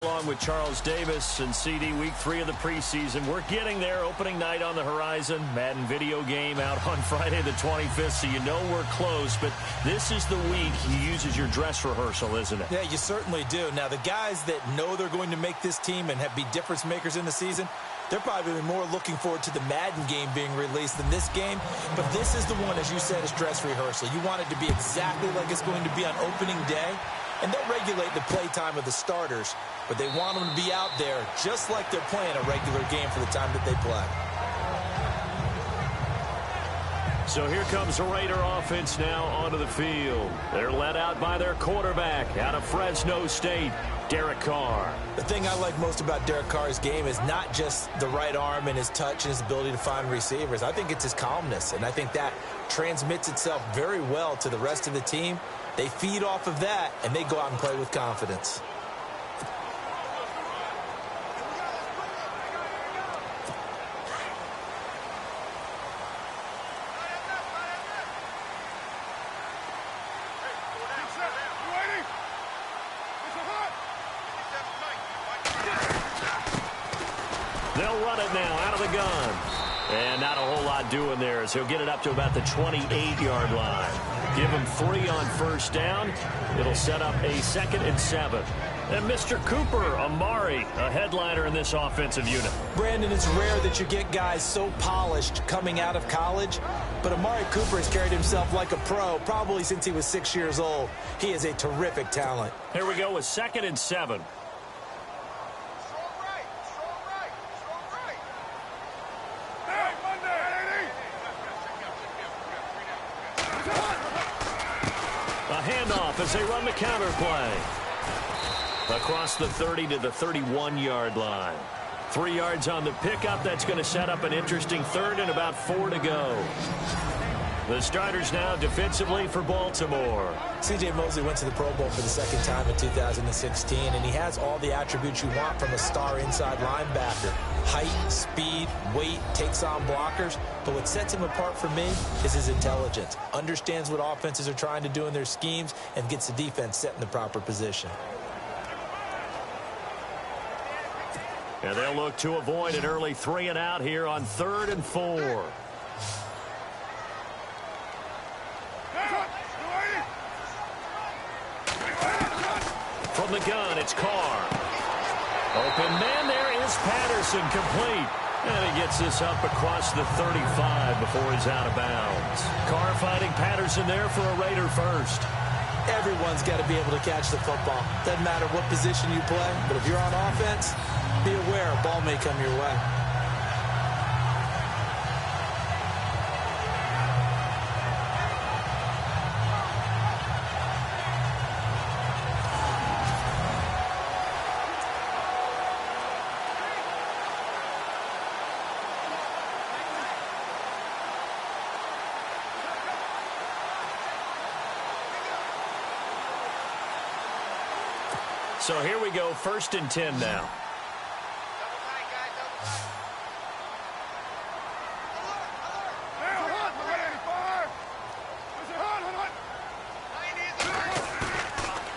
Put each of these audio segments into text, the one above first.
Along with Charles Davis and CD, week 3 of the preseason. We're getting there. Opening night on the horizon. Madden video game out on Friday the 25th, so you know we're close. But this is the week you use as your dress rehearsal, isn't it? Yeah, you certainly do. Now, the guys that know they're going to make this team and be difference makers in the season, they're probably more looking forward to the Madden game being released than this game. But this is the one, as you said, is dress rehearsal. You want it to be exactly like it's going to be on opening day. And they'll regulate the play time of the starters, but they want them to be out there just like they're playing a regular game for the time that they play. So here comes the Raider offense now onto the field. They're led out by their quarterback out of Fresno State, Derek Carr. The thing I like most about Derek Carr's game is not just the right arm and his touch and his ability to find receivers. I think it's his calmness, and I think that transmits itself very well to the rest of the team. They feed off of that, and they go out and play with confidence. They'll run it now out of the gun. And not a whole lot doing there, as he'll get it up to about the 28-yard line. Give him 3 on first down. It'll set up a 2nd and 7. And Mr. Cooper Amari, a headliner in this offensive unit. Brandon, it's rare that you get guys so polished coming out of college, but Amari Cooper has carried himself like a pro probably since he was 6 years old. He is a terrific talent. Here we go with 2nd and 7. Handoff as they run the counter play. Across the 30 to the 31-yard line. 3 yards on the pickup. That's going to set up an interesting 3rd and about 4 to go. The starters now defensively for Baltimore. C.J. Mosley went to the Pro Bowl for the 2nd time in 2016, and he has all the attributes you want from a star inside linebacker. Height, speed, weight, takes on blockers. But what sets him apart for me is his intelligence. Understands what offenses are trying to do in their schemes and gets the defense set in the proper position. And they'll look to avoid an early 3 and out here on 3rd and 4. From the gun, it's Carr. Open man, there is Patterson, complete. And he gets this up across the 35 before he's out of bounds. Carr finding Patterson there for a Raider first. Everyone's got to be able to catch the football. Doesn't matter what position you play, but if you're on offense, be aware a ball may come your way. So here we go, 1st and 10 now.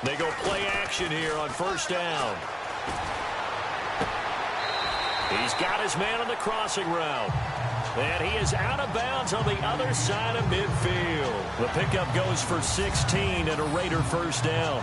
They go play action here on 1st down. He's got his man on the crossing route. And he is out of bounds on the other side of midfield. The pickup goes for 16 and a Raider 1st down.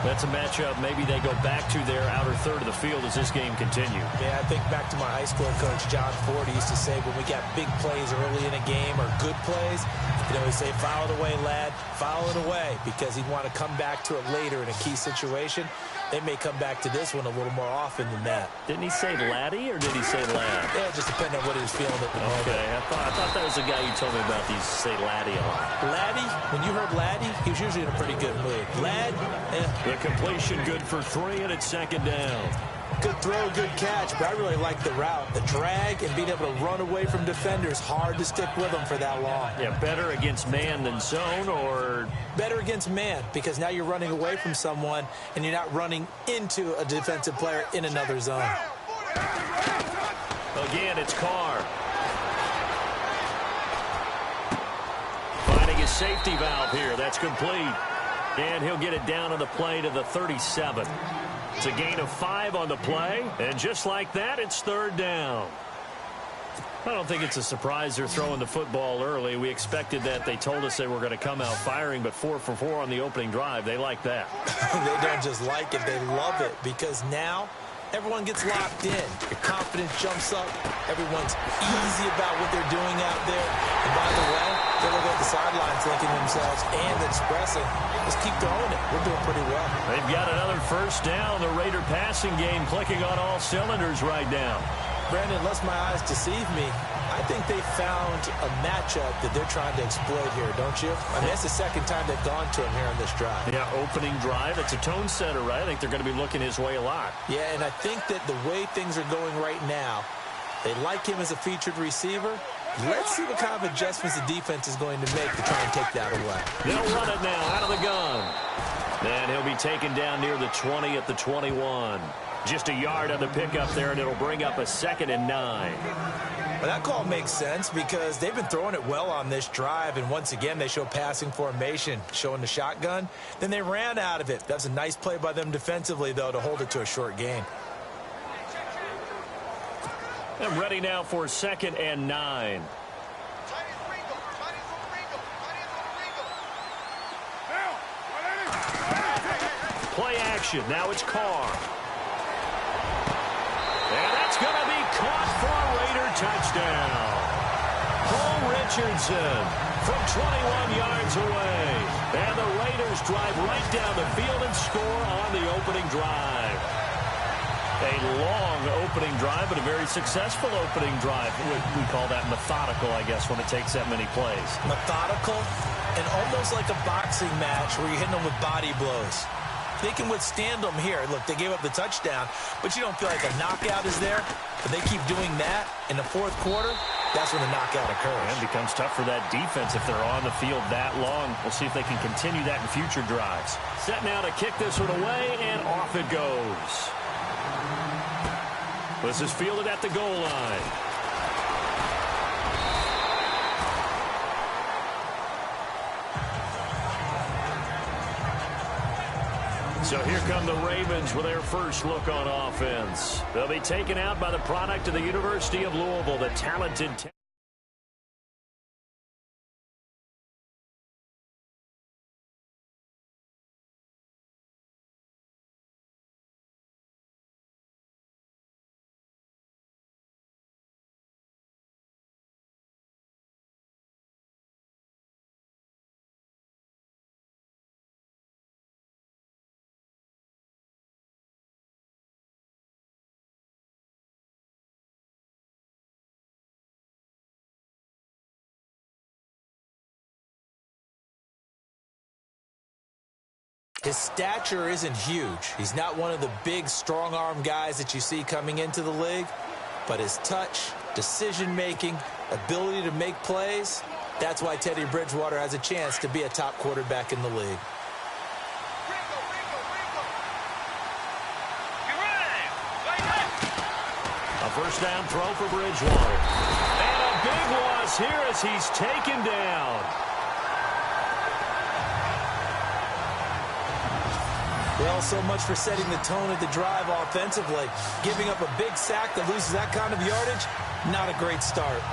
That's a matchup maybe they go back to their outer 3rd of the field as this game continues. Yeah, I think back to my high school coach, John Ford. He used to say when we got big plays early in a game or good plays, he'd always say, foul it away, lad, foul it away, because he'd want to come back to it later in a key situation. They may come back to this one a little more often than that. Didn't he say laddie or did he say lad? Yeah, it just depended on what he was feeling at the moment. Okay, I thought that was the guy you told me about these say laddie a lot. Laddie, when you heard laddie, he was usually in a pretty good mood. Lad, The completion good for 3 and it's 2nd down. Good throw, good catch, but I really like the route. The drag and being able to run away from defenders, hard to stick with them for that long. Yeah, better against man than zone, or? Better against man, because now you're running away from someone and you're not running into a defensive player in another zone. Again, it's Carr. Finding his safety valve here. That's complete. And he'll get it down on the play to the 37. It's a gain of 5 on the play, and just like that, it's third down. I don't think it's a surprise they're throwing the football early. We expected that. They told us they were going to come out firing, but 4 for 4 on the opening drive. They like that. They don't just like it, they love it, because now everyone gets locked in. Your confidence jumps up. Everyone's easy about what they're doing out there. And by the way, they look at the sidelines thinking to themselves and expressing, just keep throwing it. We're doing pretty well. They've got another first down. The Raider passing game clicking on all cylinders right now. Brandon, unless my eyes deceive me, I think they found a matchup that they're trying to exploit here, don't you? I mean, that's the second time they've gone to him here on this drive. Yeah, opening drive. It's a tone setter, right? I think they're going to be looking his way a lot. Yeah, and I think that the way things are going right now, they like him as a featured receiver. Let's see what kind of adjustments the defense is going to make to try and take that away. They'll run it now out of the gun. And he'll be taken down near the 20 at the 21. Just a yard on the pickup there, and it'll bring up a 2nd and 9. Well, that call makes sense because they've been throwing it well on this drive, and once again, they show passing formation, showing the shotgun. Then they ran out of it. That was a nice play by them defensively, though, to hold it to a short gain. I'm ready now for 2nd and 9. Play action. Now it's Carr. And that's going to be caught for a Raider touchdown. Paul Richardson from 21 yards away. And the Raiders drive right down the field and score on the opening drive. A long opening drive, but a very successful opening drive. We call that methodical, I guess, when it takes that many plays. Methodical and almost like a boxing match where you're hitting them with body blows. They can withstand them here. Look, they gave up the touchdown, but you don't feel like a knockout is there. But they keep doing that in the fourth quarter. That's when the knockout occurs. And it becomes tough for that defense if they're on the field that long. We'll see if they can continue that in future drives. Set now to kick this one away, and off it goes. This is fielded at the goal line. So here come the Ravens with their first look on offense. They'll be taken out by the product of the University of Louisville, the talented His stature isn't huge. He's not one of the big, strong-arm guys that you see coming into the league. But his touch, decision-making, ability to make plays, that's why Teddy Bridgewater has a chance to be a top quarterback in the league. A first down throw for Bridgewater. And a big loss here as he's taken down. Well, so much for setting the tone of the drive offensively. Giving up a big sack that loses that kind of yardage, not a great start.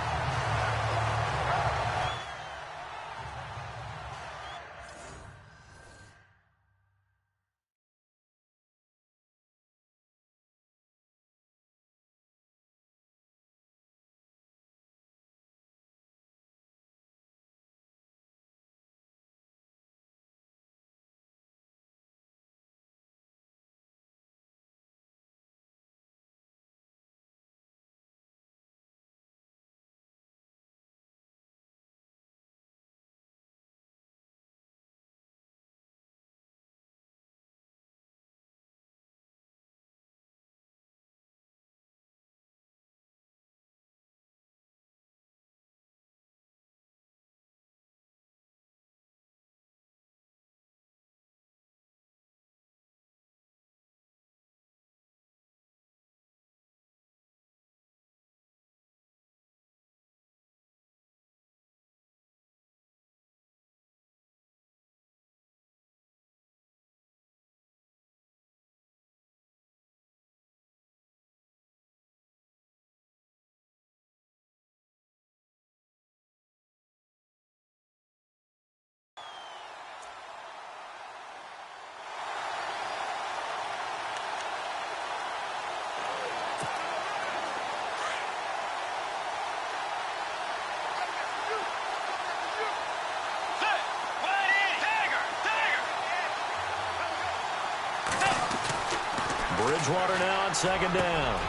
Bridgewater now on second down.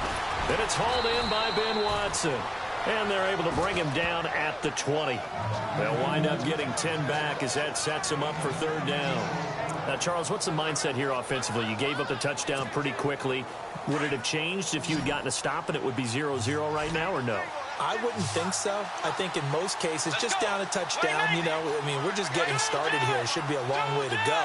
And it's hauled in by Ben Watson. And they're able to bring him down at the 20. They'll wind up getting 10 back as that sets him up for third down. Now, Charles, what's the mindset here offensively? You gave up the touchdown pretty quickly. Would it have changed if you had gotten a stop and it would be 0-0 right now, or no? I wouldn't think so. I think in most cases, just down a touchdown, you know, I mean, we're just getting started here. It should be a long way to go.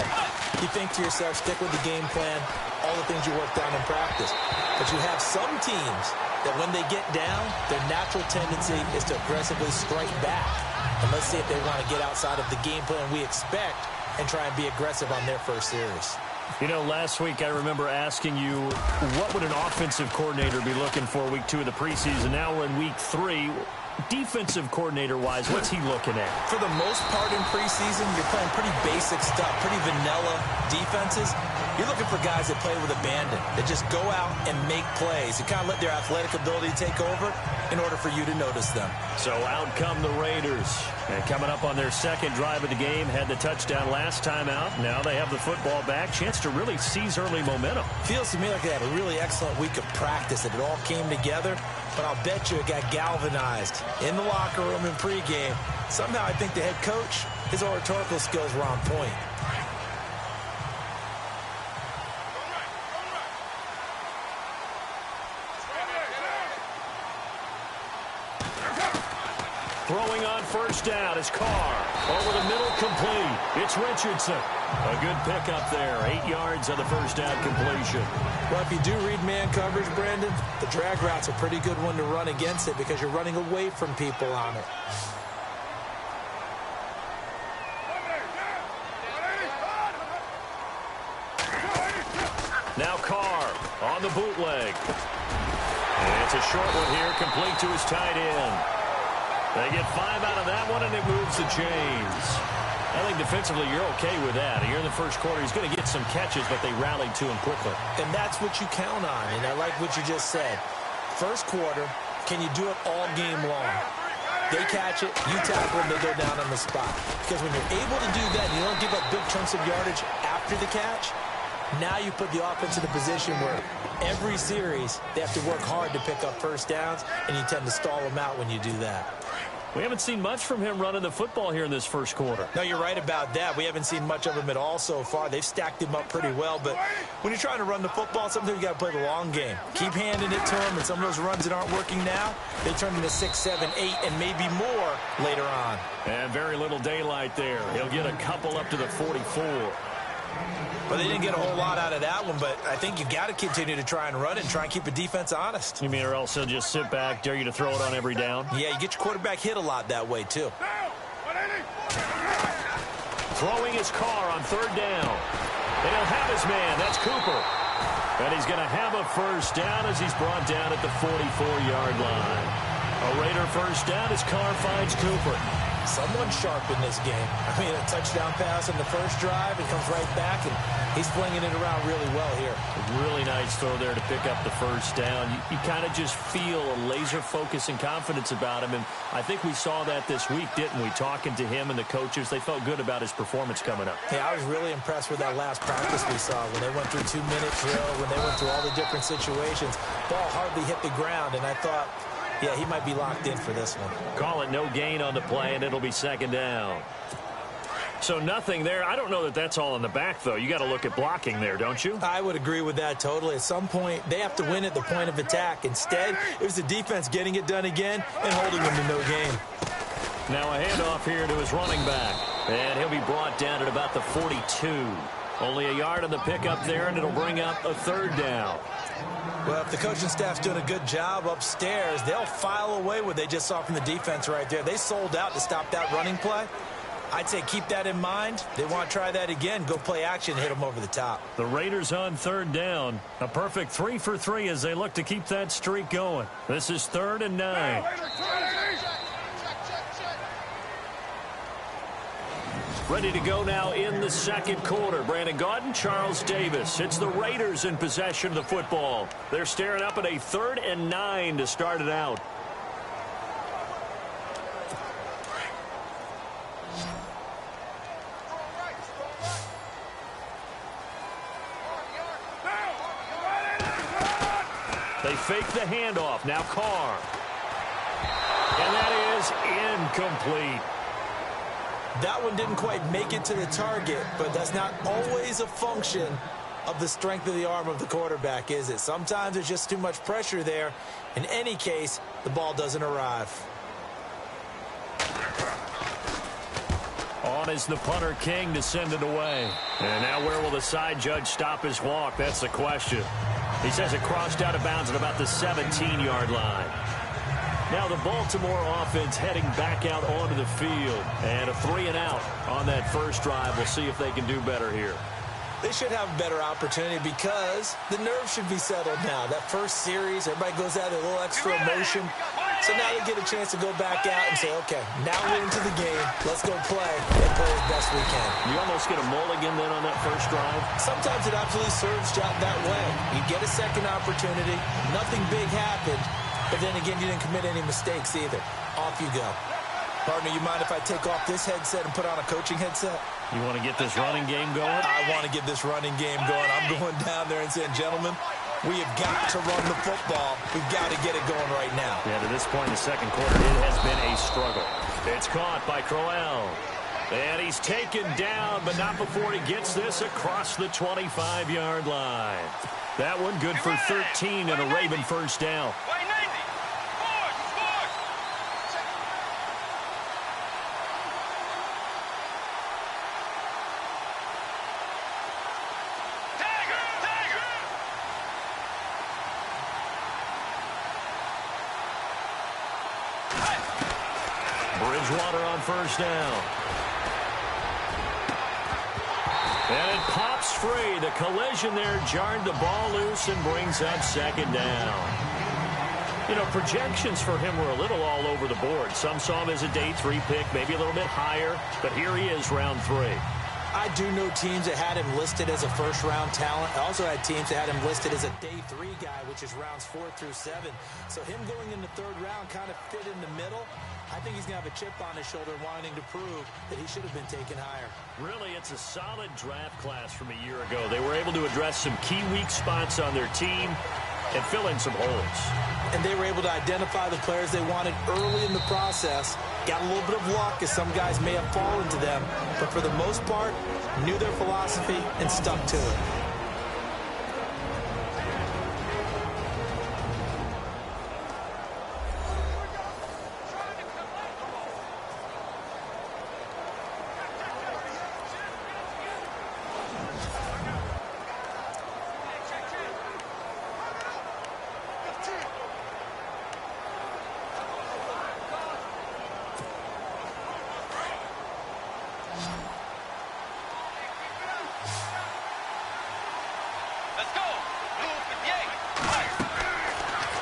You think to yourself, stick with the game plan, all the things you worked on in practice. But you have some teams that when they get down, their natural tendency is to aggressively strike back. And let's see if they want to get outside of the game plan we expect and try and be aggressive on their first series. You know, last week I remember asking you, what would an offensive coordinator be looking for week 2 of the preseason? Now we're in week 3. Defensive coordinator-wise, what's he looking at? For the most part in preseason, you're playing pretty basic stuff, pretty vanilla defenses. You're looking for guys that play with abandon, that just go out and make plays and kind of let their athletic ability take over in order for you to notice them. So out come the Raiders. And coming up on their second drive of the game, had the touchdown last time out. Now they have the football back. Chance to really seize early momentum. Feels to me like they had a really excellent week of practice, that it all came together. But I'll bet you it got galvanized in the locker room in pregame. Somehow I think the head coach, his oratorical skills were on point. Throwing on first down is Carr. Over the middle, complete. It's Richardson. A good pickup there. 8 yards on the first down completion. Well, if you do read man coverage, Brandon, the drag route's a pretty good one to run against it because you're running away from people on it. Now Carr on the bootleg. And it's a short one here, complete to his tight end. They get 5 out of that one, and it moves the chains. I think defensively you're okay with that. Here in the first quarter, he's going to get some catches, but they rallied to him quickly. And that's what you count on, and I like what you just said. First quarter, can you do it all game long? They catch it, you tackle them, they go down on the spot. Because when you're able to do that, and you don't give up big chunks of yardage after the catch, now you put the offense in a position where every series they have to work hard to pick up first downs, and you tend to stall them out when you do that. We haven't seen much from him running the football here in this first quarter. No, you're right about that. We haven't seen much of him at all so far. They've stacked him up pretty well, but when you're trying to run the football, sometimes you got to play the long game. Keep handing it to him, and some of those runs that aren't working now, they turn into 6, 7, 8, and maybe more later on. And very little daylight there. He'll get a couple up to the 44. But they didn't get a whole lot out of that one, but I think you got to continue to try and run it and try and keep a defense honest. You mean or else he'll just sit back, dare you to throw it on every down? Yeah, you get your quarterback hit a lot that way, too. Throwing his car on third down. And he'll have his man. That's Cooper. And he's going to have a first down as he's brought down at the 44-yard line. A Raider first down as Carr finds Cooper. Someone sharp in this game. I mean, a touchdown pass in the first drive. It comes right back, and he's flinging it around really well here. A really nice throw there to pick up the first down. You kind of just feel a laser focus and confidence about him, and I think we saw that this week, didn't we? Talking to him and the coaches, they felt good about his performance coming up. Yeah, I was really impressed with that last practice we saw when they went through 2-minute drill, when they went through all the different situations. Ball hardly hit the ground, and I thought, yeah, he might be locked in for this one. Call it no gain on the play, and it'll be second down. So nothing there. I don't know that that's all in the back, though. You got to look at blocking there, don't you? I would agree with that totally. At some point, they have to win at the point of attack. Instead, it was the defense getting it done again and holding them to no gain. Now a handoff here to his running back. And he'll be brought down at about the 42. Only a yard on the pickup there, and it'll bring up a third down. Well, if the coaching staff's doing a good job upstairs, they'll file away what they just saw from the defense right there. They sold out to stop that running play. I'd say keep that in mind. They want to try that again. Go play action, hit them over the top. The Raiders on third down. A perfect 3 for 3 as they look to keep that streak going. This is 3rd and 9. Ready to go now in the second quarter. Brandon Gaudin, Charles Davis. It's the Raiders in possession of the football. They're staring up at a 3rd and 9 to start it out. They fake the handoff. Now Carr. And that is incomplete. That one didn't quite make it to the target, but that's not always a function of the strength of the arm of the quarterback, is it? Sometimes there's just too much pressure there. In any case, the ball doesn't arrive. On is the punter, King, to send it away. And now where will the side judge stop his walk? That's the question. He says it crossed out of bounds at about the 17-yard line. Now the Baltimore offense heading back out onto the field. And a 3-and-out on that first drive. We'll see if they can do better here. They should have a better opportunity because the nerves should be settled now. That first series, everybody goes out with a little extra emotion. So now they get a chance to go back out and say, okay, now we're into the game. Let's go play and play as best we can. You almost get a mulligan then on that first drive? Sometimes it absolutely serves that way. You get a second opportunity. Nothing big happened. But then again, you didn't commit any mistakes either. Off you go. Partner, you mind if I take off this headset and put on a coaching headset? You want to get this running game going? I want to get this running game going. I'm going down there and saying, gentlemen, we have got to run the football. We've got to get it going right now. Yeah, to this point in the second quarter, it has been a struggle. It's caught by Crowell. And he's taken down, but not before he gets this across the 25-yard line. That one good for 13 and a Raven first down. Bridgewater on first down. And it pops free. The collision there jarred the ball loose and brings up second down. You know, projections for him were a little all over the board. Some saw him as a day 3 pick, maybe a little bit higher. But here he is, round 3. I do know teams that had him listed as a first-round talent. I also had teams that had him listed as a day 3 guy, which is rounds 4 through 7. So him going in the 3rd round kind of fit in the middle. I think he's going to have a chip on his shoulder wanting to prove that he should have been taken higher. Really, it's a solid draft class from a year ago. They were able to address some key weak spots on their team and fill in some holes. And they were able to identify the players they wanted early in the process. Got a little bit of luck, as some guys may have fallen to them. But for the most part, knew their philosophy and stuck to it.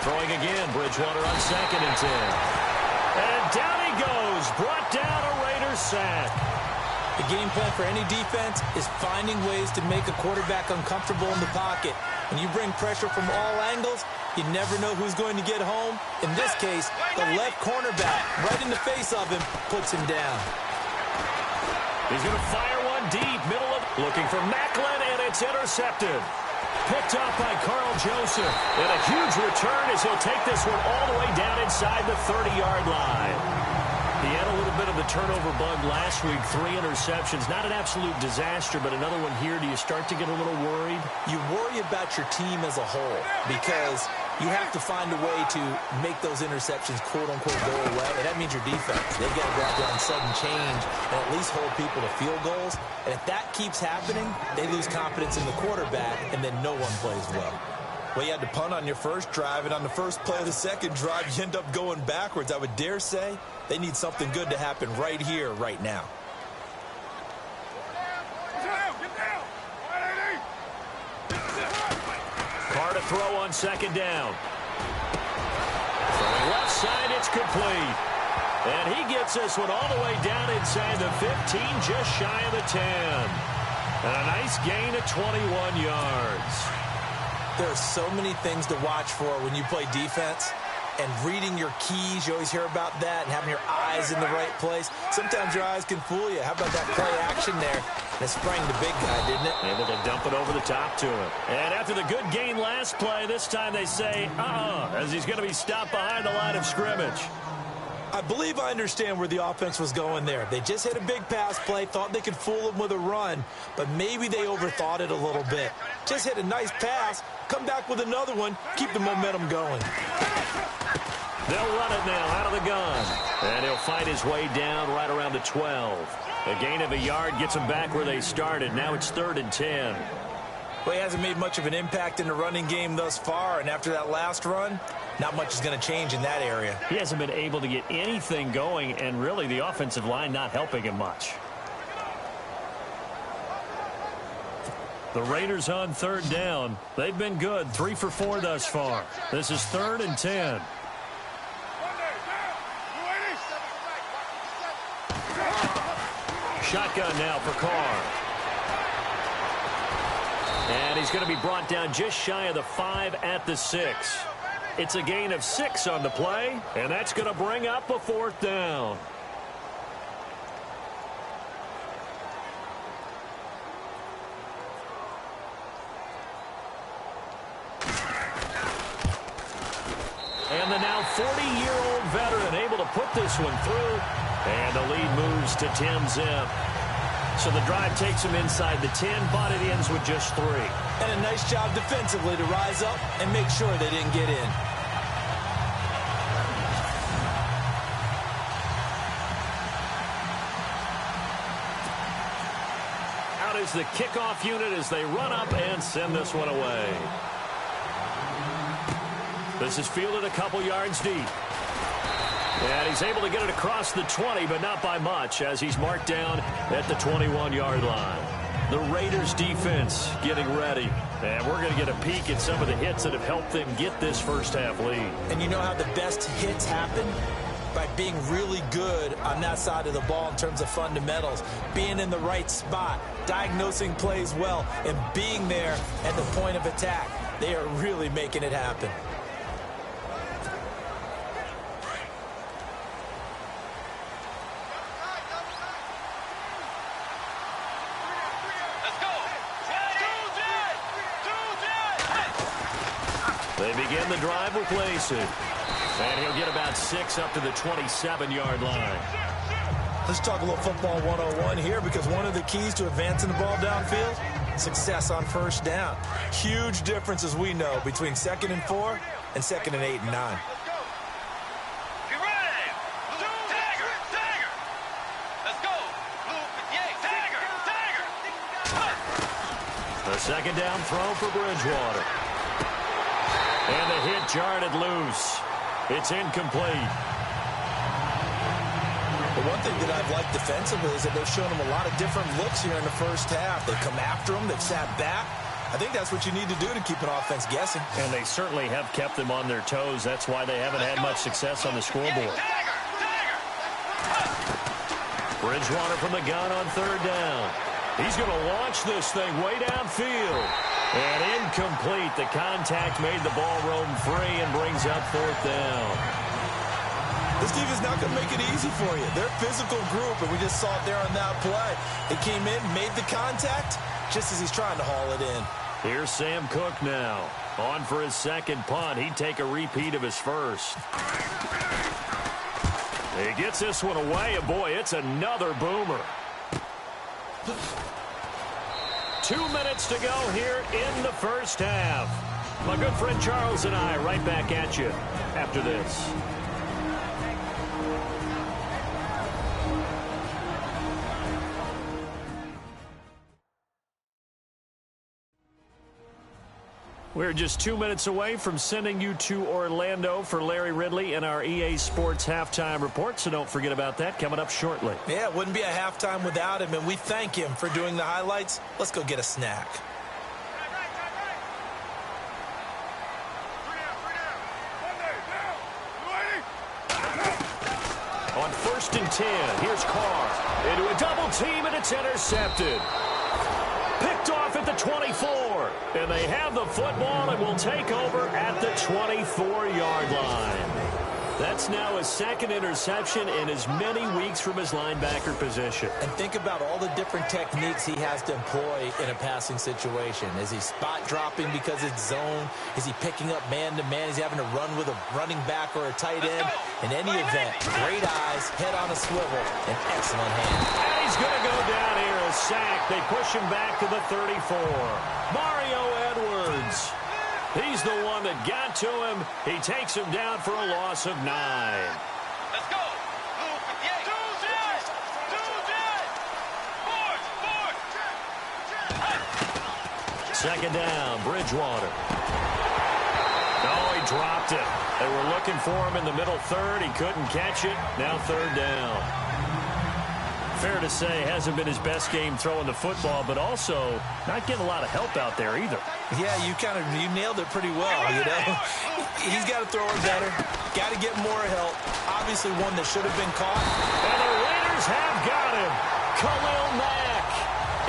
Throwing again, Bridgewater on 2nd and 10. And down he goes, brought down a Raiders sack. The game plan for any defense is finding ways to make a quarterback uncomfortable in the pocket. When you bring pressure from all angles, you never know who's going to get home. In this case, the left cornerback, right in the face of him, puts him down. He's going to fire one deep, middle of, looking for Macklin, and it's intercepted. Picked up by Carl Joseph. And a huge return as he'll take this one all the way down inside the 30-yard line. He had a little bit of a turnover bug last week, 3 interceptions. Not an absolute disaster, but another one here. Do you start to get a little worried? You worry about your team as a whole because you have to find a way to make those interceptions, quote-unquote, go away. And that means your defense. They've got to go out there on sudden change and at least hold people to field goals. And if that keeps happening, they lose confidence in the quarterback, and then no one plays well. Well, you had to punt on your first drive, and on the first play of the second drive, you end up going backwards. I would dare say they need something good to happen right here, right now. Carr to throw on 2nd down. From the left side, it's complete. And he gets this one all the way down inside the 15, just shy of the 10. And a nice gain of 21 yards. There are so many things to watch for when you play defense. And reading your keys, you always hear about that, and having your eyes in the right place. Sometimes your eyes can fool you. How about that play action there? It sprang the big guy, didn't it? Able to dump it over the top to him. And after the good gain last play, this time they say, as he's going to be stopped behind the line of scrimmage. I believe I understand where the offense was going there. They just hit a big pass play, thought they could fool him with a run, but maybe they overthought it a little bit. Just hit a nice pass, come back with another one, keep the momentum going. They'll run it now out of the gun. And he'll fight his way down right around the 12. A gain of a yard gets them back where they started. Now it's 3rd and 10. Well, he hasn't made much of an impact in the running game thus far, and after that last run, not much is going to change in that area. He hasn't been able to get anything going, and really the offensive line not helping him much. The Raiders on 3rd down. They've been good, 3 for 4 thus far. This is 3rd and 10. Shotgun now for Carr. And he's going to be brought down just shy of the 5 at the 6. It's a gain of 6 on the play, and that's going to bring up a 4th down. And the now 40-year-old veteran able to put this one through. And the lead moves to 10 zip. So the drive takes him inside the 10, but it ends with just 3. And a nice job defensively to rise up and make sure they didn't get in. Out is the kickoff unit as they run up and send this one away. This is fielded a couple yards deep. And he's able to get it across the 20, but not by much, as he's marked down at the 21-yard line. The Raiders defense getting ready. And we're going to get a peek at some of the hits that have helped them get this first half lead. And you know how the best hits happen? By being really good on that side of the ball in terms of fundamentals, being in the right spot, diagnosing plays well, and being there at the point of attack. They are really making it happen. They begin the drive with Lacey. And he'll get about 6 up to the 27-yard line. Let's talk a little football 101 here, because one of the keys to advancing the ball downfield, success on first down. Huge difference, as we know, between 2nd and 4 and 2nd and 8 and 9. A second down throw for Bridgewater. And the hit jarred it loose. It's incomplete. The one thing that I've liked defensively is that they've shown them a lot of different looks here in the first half. They've come after them. They've sat back. I think that's what you need to do to keep an offense guessing. And they certainly have kept them on their toes. That's why they haven't had much success on the scoreboard. Bridgewater from the gun on 3rd down. He's going to launch this thing way downfield. And incomplete. The contact made the ball roam free and brings up 4th down. This team is not going to make it easy for you. They're a physical group, and we just saw it there on that play. They came in, made the contact, just as he's trying to haul it in. Here's Sam Cook now. On for his 2nd punt. He'd take a repeat of his first. He gets this one away, and boy, it's another boomer. 2 minutes to go here in the first half. My good friend Charles and I right back at you after this. We're just 2 minutes away from sending you to Orlando for Larry Ridley and our EA Sports Halftime Report, so don't forget about that coming up shortly. Yeah, it wouldn't be a halftime without him, and we thank him for doing the highlights. Let's go get a snack. On 1st and 10, here's Carr into a double team, and it's intercepted. Picked off at the 24, and they have the football and will take over at the 24-yard line. That's now his second interception in as many weeks from his linebacker position. And think about all the different techniques he has to employ in a passing situation. Is he spot dropping because it's zone? Is he picking up man-to-man? Is he having to run with a running back or a tight end? In any event, great eyes, head on a swivel, and excellent hands. And he's going to go down here, a sack. They push him back to the 34. Mario Edwards. He's the one that got to him. He takes him down for a loss of 9. Let's go. Blue 58. Second down, Bridgewater. Oh, he dropped it. They were looking for him in the middle third. He couldn't catch it. Now third down. Fair to say, hasn't been his best game throwing the football, but also not getting a lot of help out there either. Yeah, you nailed it pretty well, you know. He's got to throw it better. Got to get more help. Obviously one that should have been caught. And the Raiders have got him. Khalil Mack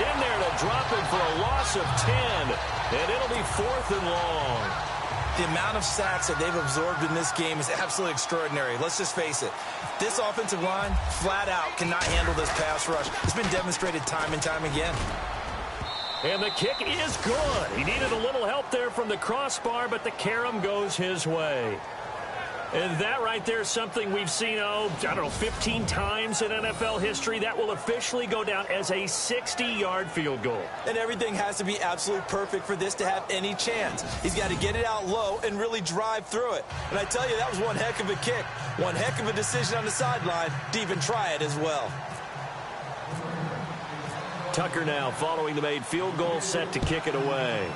in there to drop him for a loss of 10. And it'll be 4th and long. The amount of sacks that they've absorbed in this game is absolutely extraordinary. Let's just face it. This offensive line, flat out, cannot handle this pass rush. It's been demonstrated time and time again. And the kick is good. He needed a little help there from the crossbar, but the carom goes his way. And that right there is something we've seen, 15 times in NFL history. That will officially go down as a 60-yard field goal. And everything has to be absolutely perfect for this to have any chance. He's got to get it out low and really drive through it. And I tell you, that was one heck of a kick. One heck of a decision on the sideline to even try it as well. Tucker now following the made field goal, set to kick it away.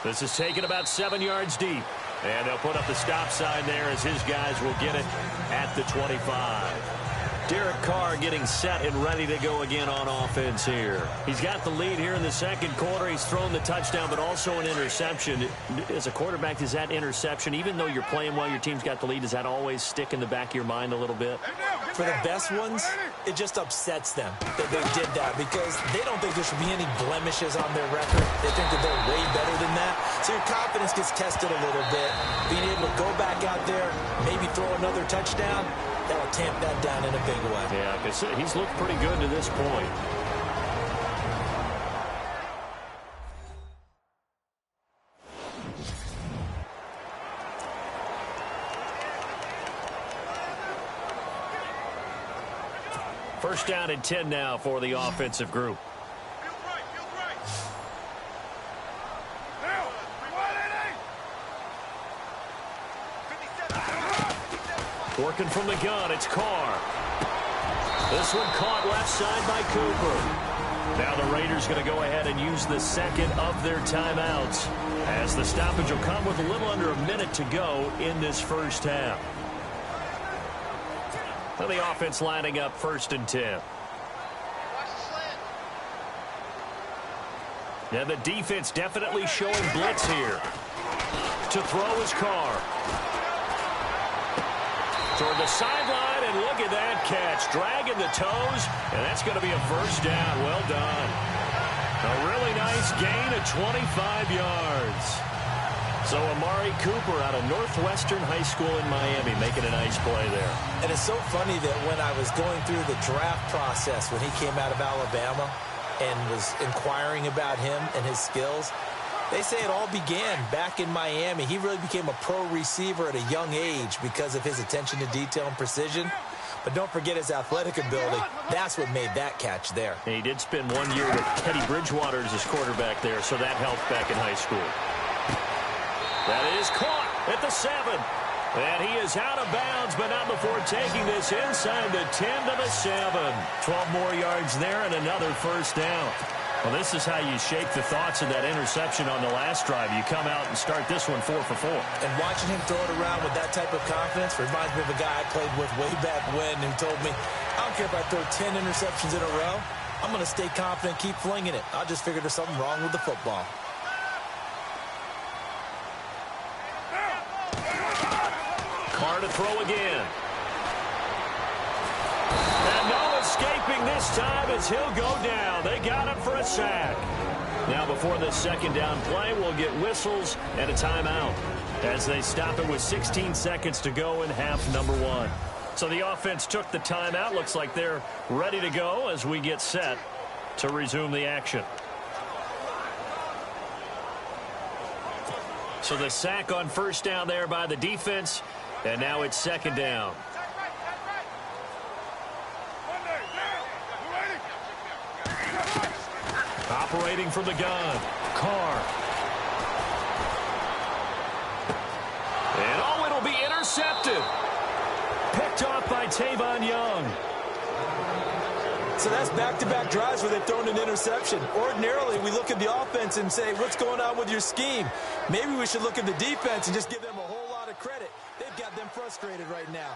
This is taken about 7 yards deep. And they'll put up the stop sign there as his guys will get it at the 25. Derek Carr getting set and ready to go again on offense here. He's got the lead here in the second quarter. He's thrown the touchdown, but also an interception. As a quarterback, does that interception, even though you're playing well, your team's got the lead, does that always stick in the back of your mind a little bit? For the best ones, it just upsets them that they did that because they don't think there should be any blemishes on their record. They think that they're way better than that. So your confidence gets tested a little bit. Being able to go back out there, maybe throw another touchdown, that'll tamp that down in a big way. Yeah, because he's looked pretty good to this point. First down and 10 now for the offensive group. Working from the gun, it's Carr. This one caught left side by Cooper. Now the Raiders going to go ahead and use the second of their timeouts, as the stoppage will come with a little under a minute to go in this first half. Well, the offense lining up 1st and 10. And the defense definitely showing blitz here. To throw is Carr. Toward the sideline, and look at that catch. Dragging the toes, and that's going to be a first down. Well done. A really nice gain of 25 yards. So Amari Cooper out of Northwestern High School in Miami making a nice play there. And it's so funny that when I was going through the draft process when he came out of Alabama and was inquiring about him and his skills, they say it all began back in Miami. He really became a pro receiver at a young age because of his attention to detail and precision. But don't forget his athletic ability. That's what made that catch there. And he did spend 1 year with Teddy Bridgewater as his quarterback there, so that helped back in high school. That is caught at the 7. And he is out of bounds, but not before taking this inside the 10 to the 7. 12 more yards there and another first down. Well, this is how you shape the thoughts of that interception on the last drive. You come out and start this one 4 for 4. And watching him throw it around with that type of confidence reminds me of a guy I played with way back when who told me, I don't care if I throw 10 interceptions in a row. I'm going to stay confident, keep flinging it. I just figured there's something wrong with the football. Carr to throw again. And no escaping this time as he'll go down. They got him for a sack. Now before this second down play, we'll get whistles and a timeout as they stop it with 16 seconds to go in half number 1. So the offense took the timeout. Looks like they're ready to go as we get set to resume the action. So the sack on first down there by the defense, and now it's second down. Operating from the gun, Carr. And oh, it'll be intercepted. Picked off by Tavon Young. So that's back-to-back drives where they've thrown an interception. Ordinarily, we look at the offense and say, what's going on with your scheme? Maybe we should look at the defense and just give them a whole lot of credit. They've got them frustrated right now.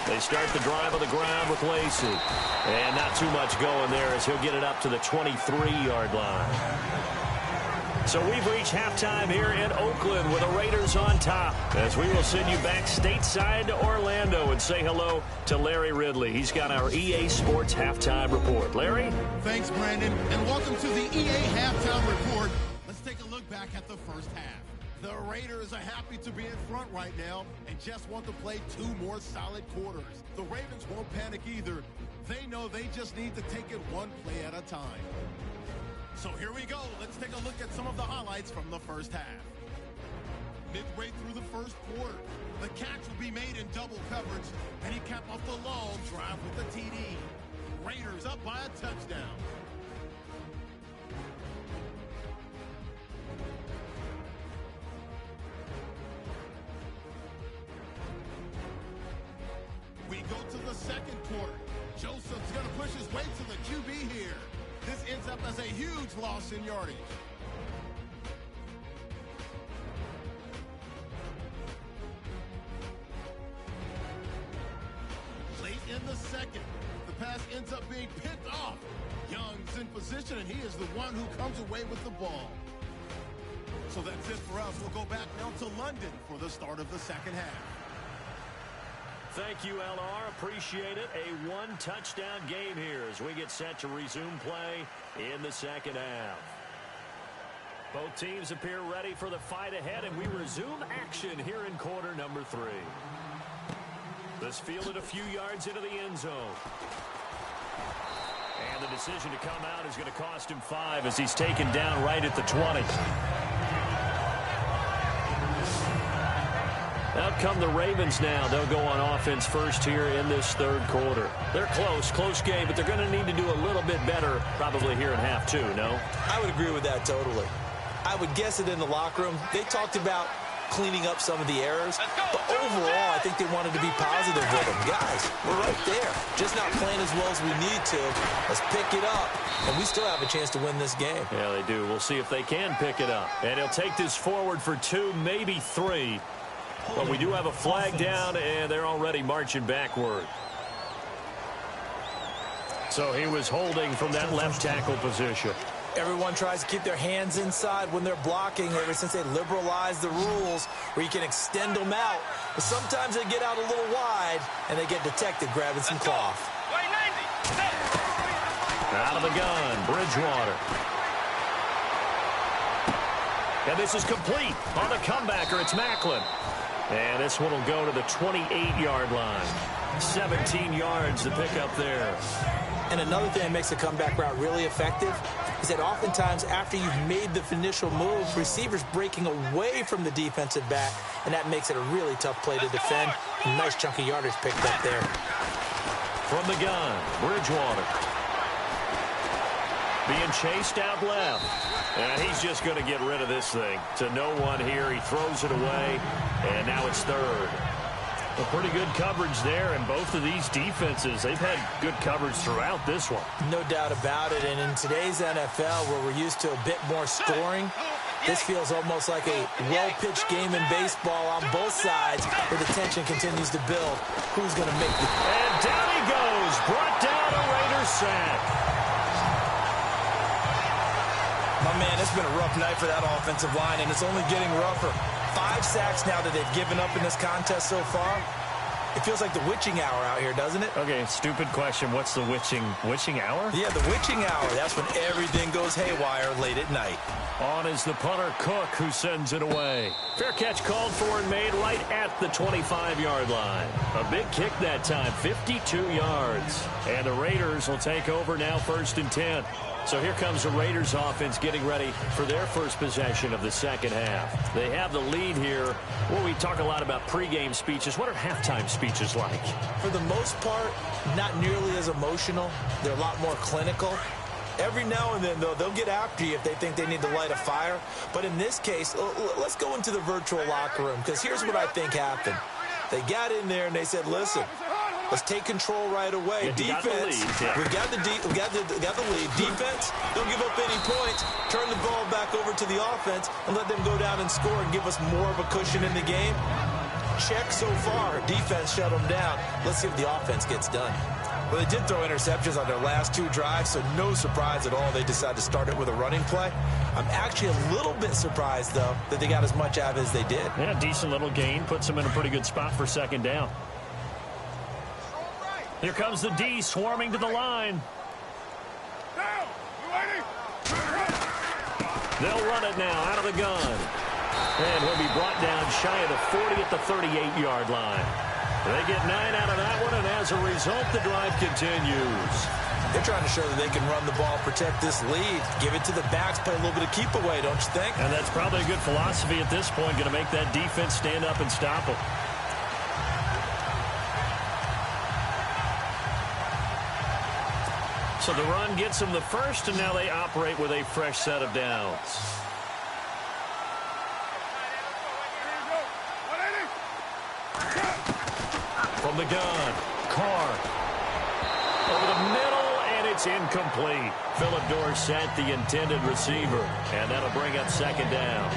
They start the drive on the ground with Lacey. And not too much going there as he'll get it up to the 23-yard line. So we've reached halftime here in Oakland with the Raiders on top as we will send you back stateside to Orlando and say hello to Larry Ridley. He's got our EA Sports Halftime Report. Larry? Thanks, Brandon, and welcome to the EA Halftime Report. Let's take a look back at the first half. The Raiders are happy to be in front right now and just want to play 2 more solid quarters. The Ravens won't panic either. They know they just need to take it 1 play at a time. So here we go. Let's take a look at some of the highlights from the first half. Midway through the first quarter, the catch will be made in double coverage, and he capped off the long drive with the TD. Raiders up by a touchdown. We go to the second quarter. Joseph's going to push his way to the QB here. This ends up as a huge loss in yardage. Late in the second, the pass ends up being picked off. Young's in position, and he is the one who comes away with the ball. So that's it for us. We'll go back now to London for the start of the second half. Thank you, LR. Appreciate it. A 1-touchdown game here as we get set to resume play in the second half. Both teams appear ready for the fight ahead, and we resume action here in quarter number 3. This fielded a few yards into the end zone. And the decision to come out is going to cost him 5 as he's taken down right at the 20. Out come the Ravens now. They'll go on offense first here in this third quarter. They're close game, but they're going to need to do a little bit better probably here in half 2, no? I would agree with that totally. I would guess it in the locker room. They talked about cleaning up some of the errors, but overall, I think they wanted to be positive with them. Guys, we're right there. Just not playing as well as we need to. Let's pick it up, and we still have a chance to win this game. Yeah, they do. We'll see if they can pick it up. And he'll take this forward for 2, maybe 3. But we do have a flag down, and they're already marching backward. So he was holding from that left tackle position. Everyone tries to keep their hands inside when they're blocking ever since they liberalized the rules where you can extend them out. But sometimes they get out a little wide, and they get detected grabbing some cloth. Out of the gun, Bridgewater. And this is complete on the comebacker. It's Macklin. And this one will go to the 28-yard line. 17 yards to pick up there. And another thing that makes the comeback route really effective is that oftentimes after you've made the initial move, receivers breaking away from the defensive back, and that makes it a really tough play to defend. A nice chunk of yardage picked up there. From the gun, Bridgewater. Being chased out left. And he's just going to get rid of this thing. To no one here. He throws it away. And now it's third. A pretty good coverage there. And both of these defenses, they've had good coverage throughout this one. No doubt about it. And in today's NFL, where we're used to a bit more scoring, This feels almost like a well-pitched game in baseball on both sides where the tension continues to build. Who's going to make the... And down he goes. Brought down a Raiders sack. My man, it's been a rough night for that offensive line, and it's only getting rougher. 5 sacks now that they've given up in this contest so far. It feels like the witching hour out here, doesn't it? Okay, stupid question. What's the witching hour? Yeah, the witching hour. That's when everything goes haywire late at night. On is the punter, Cook, who sends it away. Fair catch called for and made right at the 25-yard line. A big kick that time, 52 yards. And the Raiders will take over now 1st and 10. So here comes the Raiders offense getting ready for their first possession of the second half. They have the lead here. Well, we talk a lot about pregame speeches. What are halftime speeches like? For the most part, not nearly as emotional. They're a lot more clinical. Every now and then, though, they'll get after you if they think they need to light a fire. But in this case, let's go into the virtual locker room, because here's what I think happened. They got in there and they said, listen, let's take control right away. Yeah, defense, we got the lead. Defense, don't give up any points. Turn the ball back over to the offense and let them go down and score and give us more of a cushion in the game. Check so far. Defense shut them down. Let's see if the offense gets done. Well, they did throw interceptions on their last 2 drives, so no surprise at all they decided to start it with a running play. I'm actually a little bit surprised, though, that they got as much out of it as they did. Yeah, decent little gain. Puts them in a pretty good spot for 2nd down. Here comes the D swarming to the line. They'll run it now out of the gun. And he'll be brought down shy of the 40 at the 38-yard line. They get 9 out of that one, and as a result, the drive continues. They're trying to show that they can run the ball, protect this lead, give it to the backs, play a little bit of keep away, don't you think? And that's probably a good philosophy at this point, going to make that defense stand up and stop them. So the run gets them the first, and now they operate with a fresh set of downs. From the gun, Carr. Over the middle, and it's incomplete. Philip Dorsett, the intended receiver. And that'll bring up 2nd down.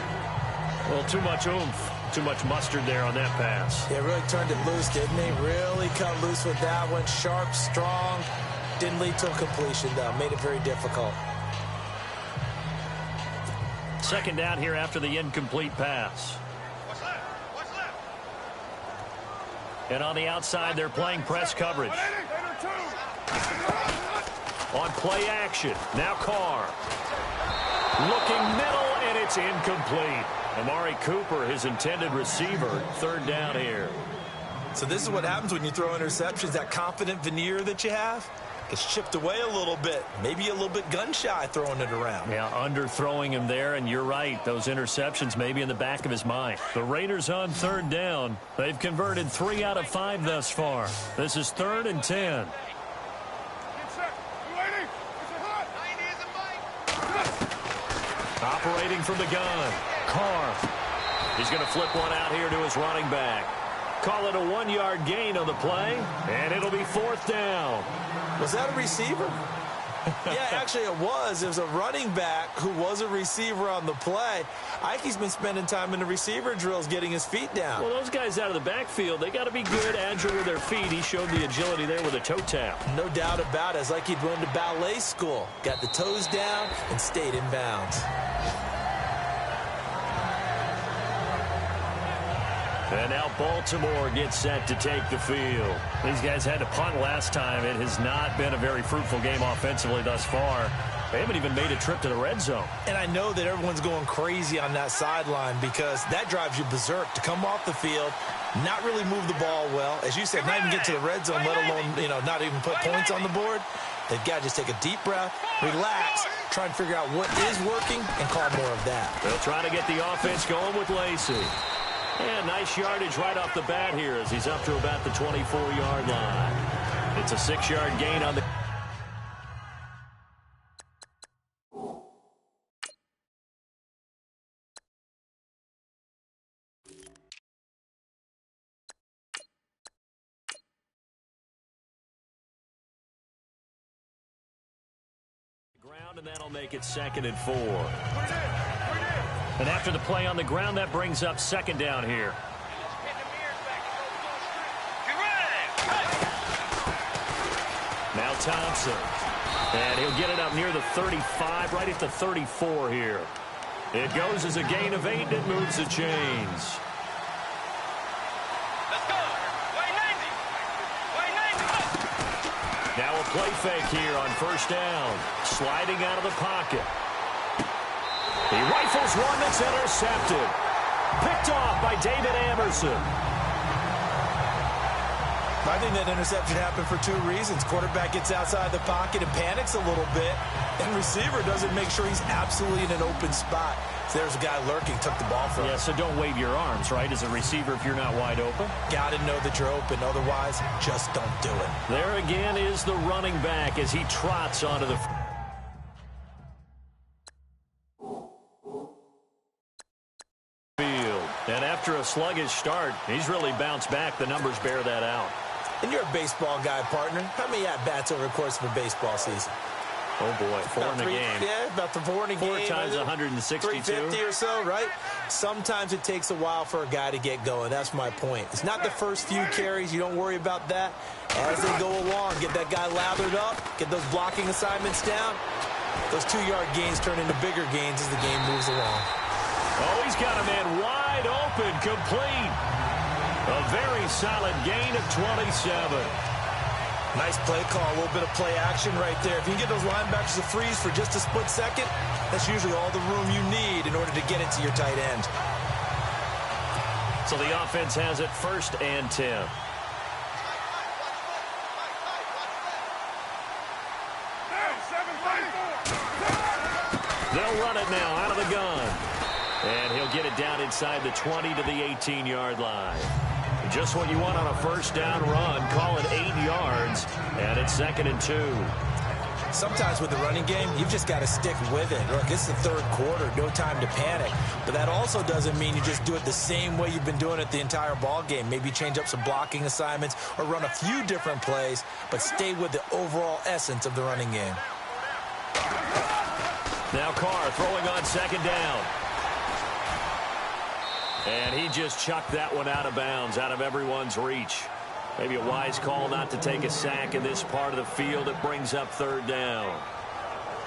Well, too much oomph, too much mustard there on that pass. They really turned it loose, didn't they? Really cut loose with that one. Sharp, strong. Didn't lead to a completion, though. Made it very difficult. 2nd down here after the incomplete pass. And on the outside, they're playing press coverage. On play action, now Carr. Looking middle, and it's incomplete. Amari Cooper, his intended receiver, 3rd down here. So this is what happens when you throw interceptions. That confident veneer that you have gets chipped away a little bit. Maybe a little bit gun-shy throwing it around. Yeah, underthrowing him there, and you're right. Those interceptions may be in the back of his mind. The Raiders on 3rd down. They've converted 3 out of 5 thus far. This is 3rd and 10. Operating from the gun, Carr. He's going to flip one out here to his running back. Call it a 1-yard gain on the play, and it'll be 4th down. Was that a receiver? Yeah, actually it was. It was a running back who was a receiver on the play. Ike's been spending time in the receiver drills getting his feet down. Well, those guys out of the backfield, they got to be good, agile with their feet. He showed the agility there with a toe tap. No doubt about it. It's like he'd run to ballet school. Got the toes down and stayed in bounds. And now Baltimore gets set to take the field. These guys had to punt last time. It has not been a very fruitful game offensively thus far. They haven't even made a trip to the red zone. And I know that everyone's going crazy on that sideline because that drives you berserk to come off the field, not really move the ball well. As you said, not even get to the red zone, let alone, not even put points on the board. They've got to just take a deep breath, relax, try and figure out what is working, and call more of that. They'll try to get the offense going with Lacey. And nice yardage right off the bat here as he's up to about the 24-yard line. It's a 6-yard gain on the... ground, and that'll make it 2nd and 4. And after the play on the ground, that brings up second down here. Now Thompson. And he'll get it up near the 35, right at the 34 here. It goes as a gain of 8, and it moves the chains. Let's go. Way 90. Way 90. Now a play fake here on first down. Sliding out of the pocket. He rifles one that's intercepted. Picked off by David Anderson. I think that interception happened for 2 reasons. Quarterback gets outside the pocket and panics a little bit, and receiver doesn't make sure he's absolutely in an open spot. So there's a guy lurking, took the ball from him. Yeah, so don't wave your arms, right, as a receiver if you're not wide open. Got to know that you're open. Otherwise, just don't do it. There again is the running back as he trots onto the field. And after a sluggish start, he's really bounced back. The numbers bear that out. And you're a baseball guy, partner. How many at-bats over the course of a baseball season? Oh, boy, 4 in a game. Yeah, about 4 in a game. 4 times 162. 350 or so, right? Sometimes it takes a while for a guy to get going. That's my point. It's not the first few carries. You don't worry about that. As they go along, get that guy lathered up, get those blocking assignments down. Those 2-yard gains turn into bigger gains as the game moves along. Oh, he's got a man wide open, complete. A very solid gain of 27. Nice play call, a little bit of play action right there. If you can get those linebackers to freeze for just a split second, that's usually all the room you need in order to get it to your tight end. So the offense has it 1st and 10. They'll run it now out of the gun. And he'll get it down inside the 20 to the 18-yard line. Just what you want on a first down run. Call it 8 yards, and it's 2nd and 2. Sometimes with the running game, you've just got to stick with it. Look, it's the 3rd quarter, no time to panic. But that also doesn't mean you just do it the same way you've been doing it the entire ball game. Maybe change up some blocking assignments or run a few different plays, but stay with the overall essence of the running game. Now Carr throwing on 2nd down. And he just chucked that one out of bounds, out of everyone's reach. Maybe a wise call not to take a sack in this part of the field. It brings up 3rd down.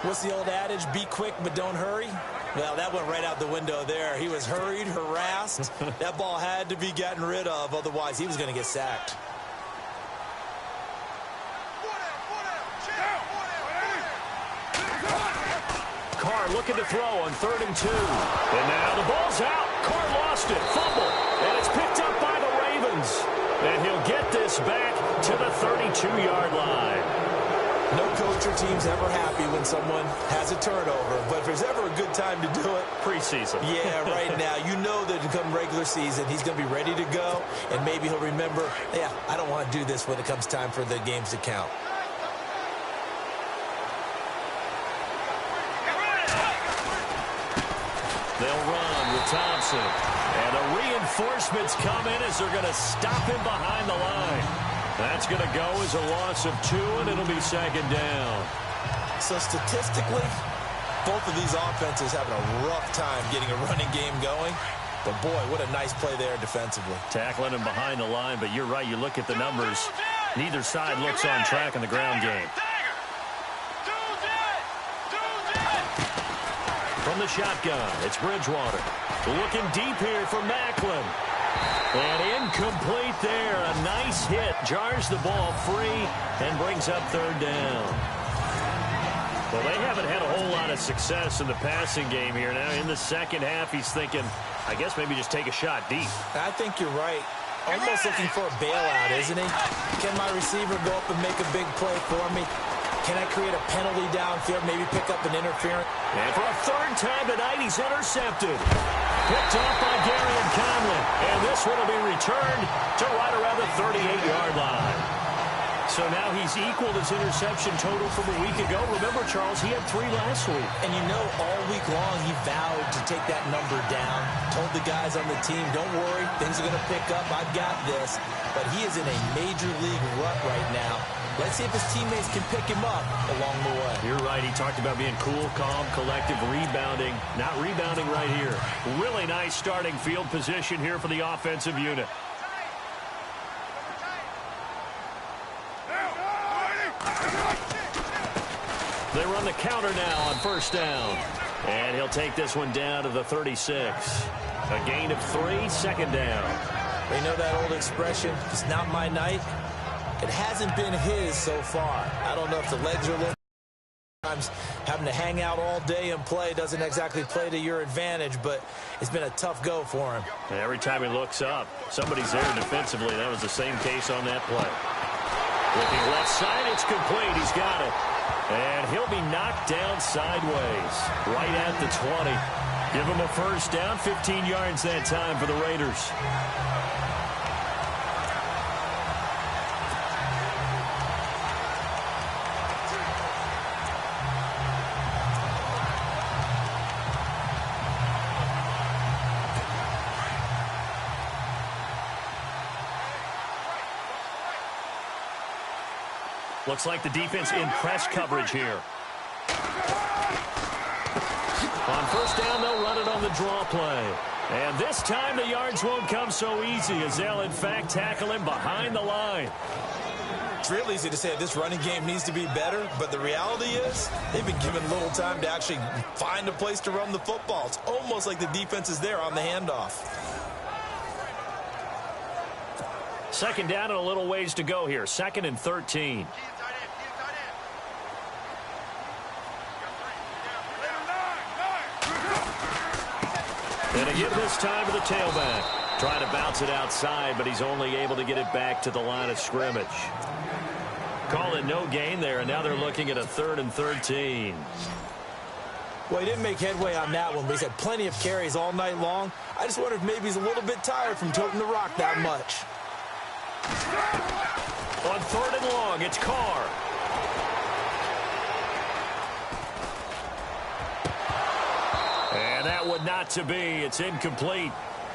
What's the old adage? Be quick, but don't hurry. Well, that went right out the window there. He was hurried, harassed. That ball had to be gotten rid of. Otherwise, he was going to get sacked. Carr looking to throw on 3rd and 2. And now the ball's out. Carr lost it. Fumble. And it's picked up by the Ravens. And he'll get this back to the 32-yard line. No coach or team's ever happy when someone has a turnover. But if there's ever a good time to do it, preseason. Yeah, right now. You know that come regular season, he's going to be ready to go. And maybe he'll remember, yeah, I don't want to do this when it comes time for the games to count. They'll run with Thompson. And the reinforcements come in as they're going to stop him behind the line. That's going to go as a loss of 2, and it'll be 2nd down. So statistically, both of these offenses having a rough time getting a running game going. But, boy, what a nice play there defensively. Tackling him behind the line, but you're right. You look at the numbers. Neither side looks on track in the ground game. From the shotgun, it's Bridgewater. Looking deep here for Macklin. And incomplete there. A nice hit. Jars the ball free and brings up 3rd down. Well, they haven't had a whole lot of success in the passing game here. Now, in the second half, he's thinking, I guess maybe just take a shot deep. I think you're right. Almost looking for a bailout, isn't he? Can my receiver go up and make a big play for me? Can I create a penalty downfield, maybe pick up an interference? And for a 3rd time tonight, he's intercepted. Picked off by Darian Conlon. And this one will be returned to right around the 38-yard line. So now he's equaled his interception total from a week ago. Remember, Charles, he had 3 last week. And you know, all week long, he vowed to take that number down. Told the guys on the team, don't worry, things are going to pick up. I've got this. But he is in a major league rut right now. Let's see if his teammates can pick him up along the way. You're right. He talked about being cool, calm, collective, rebounding. Not rebounding right here. Really nice starting field position here for the offensive unit. They run the counter now on first down. And he'll take this one down to the 36. A gain of 3, second down. You know that old expression, it's not my night? It hasn't been his so far. I don't know if the legs are a little... Sometimes having to hang out all day and play doesn't exactly play to your advantage, but it's been a tough go for him. And every time he looks up, somebody's there defensively. That was the same case on that play. Looking left side, it's complete. He's got it. And he'll be knocked down sideways, right at the 20. Give him a first down, 15 yards that time for the Raiders. Looks like the defense in press coverage here. On first down, they'll run it on the draw play. And this time the yards won't come so easy as they'll, in fact, tackle him behind the line. It's real easy to say this running game needs to be better, but the reality is they've been given little time to actually find a place to run the football. It's almost like the defense is there on the handoff. Second down and a little ways to go here. 2nd and 13. And again this time to the tailback. Trying to bounce it outside, but he's only able to get it back to the line of scrimmage. Call it no gain there, and now they're looking at a 3rd and 13. Well, he didn't make headway on that one, but he's had plenty of carries all night long. I just wonder if maybe he's a little bit tired from toting the rock that much. On 3rd and long, it's Carr. And that would not to be. It's incomplete.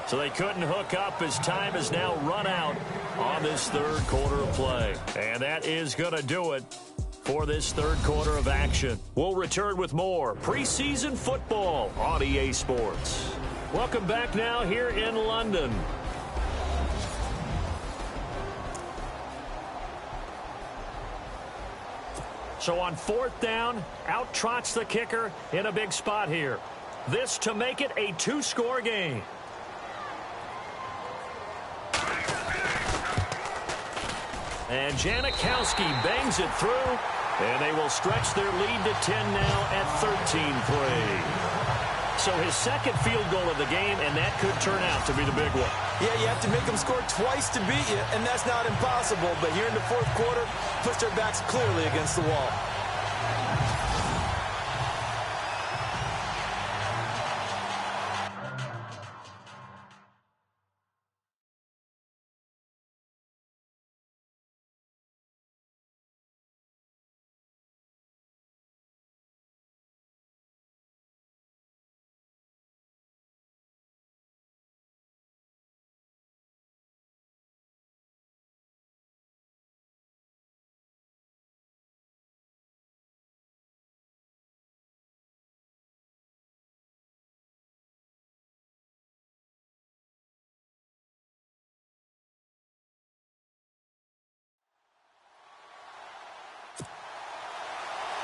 So they couldn't hook up as time has now run out on this 3rd quarter of play. And that is going to do it for this 3rd quarter of action. We'll return with more preseason football on EA Sports. Welcome back now here in London. So on 4th down, out trots the kicker in a big spot here. This to make it a 2-score game. And Janikowski bangs it through, and they will stretch their lead to 10 now at 13-3. So his 2nd field goal of the game, and that could turn out to be the big one. Yeah, you have to make them score twice to beat you, and that's not impossible. But here in the 4th quarter, puts their backs clearly against the wall.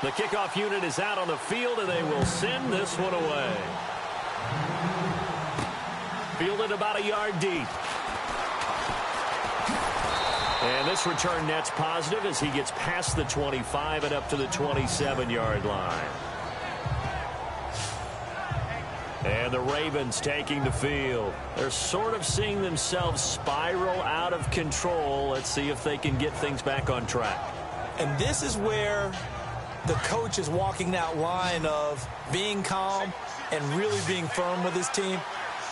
The kickoff unit is out on the field, and they will send this one away. Fielded about a yard deep. And this return net's positive as he gets past the 25 and up to the 27-yard line. And the Ravens taking the field. They're sort of seeing themselves spiral out of control. Let's see if they can get things back on track. And this is where the coach is walking that line of being calm and really being firm with his team.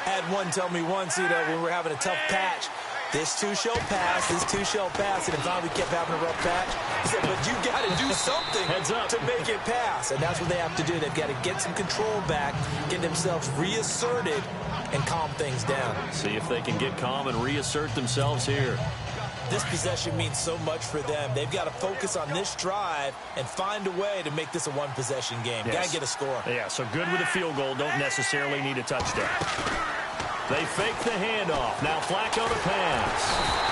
I had one tell me once, when we were having a tough patch, this too shall pass, this too shall pass, and if not, we kept having a rough patch. He said, but you got to do something to make it pass, and that's what they have to do. They've got to get some control back, get themselves reasserted, and calm things down. See if they can get calm and reassert themselves here. this possession means so much for them. They've got to focus on this drive and find a way to make this a one-possession game. Yes. Got to get a score. Yeah, so good with a field goal. Don't necessarily need a touchdown. They fake the handoff. Now Flacco to pass.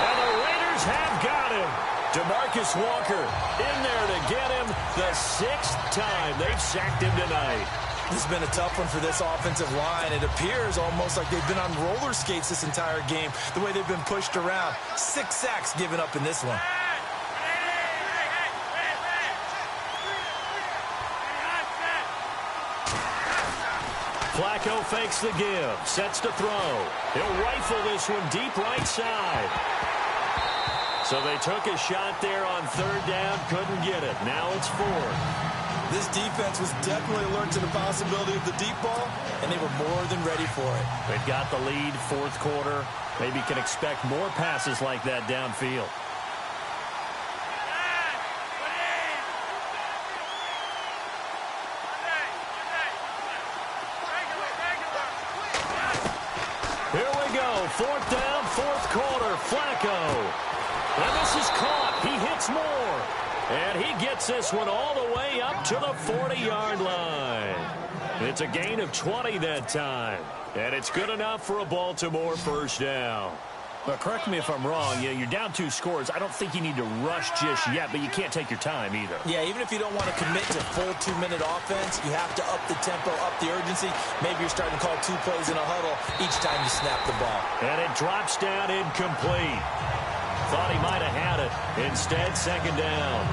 And the Raiders have got him. DeMarcus Walker in there to get him the 6th time they've sacked him tonight. This has been a tough one for this offensive line. It appears almost like they've been on roller skates this entire game, the way they've been pushed around. 6 sacks given up in this one. Flacco fakes the give, sets to throw. He'll rifle this one deep right side. So they took a shot there on 3rd down, couldn't get it. Now it's 4th. This defense was definitely alert to the possibility of the deep ball, and they were more than ready for it. They've got the lead, 4th quarter. Maybe can expect more passes like that downfield. Here we go, 4th down, 4th quarter, Flacco. And this is caught. He hits more. And he gets this one all the way up to the 40-yard line. It's a gain of 20 that time. And it's good enough for a Baltimore 1st down. But correct me if I'm wrong, you're down 2 scores. I don't think you need to rush just yet, but you can't take your time either. Yeah, even if you don't want to commit to full 2-minute offense, you have to up the tempo, up the urgency. Maybe you're starting to call 2 plays in a huddle each time you snap the ball. And it drops down incomplete. Thought he might have had it. Instead, 2nd down.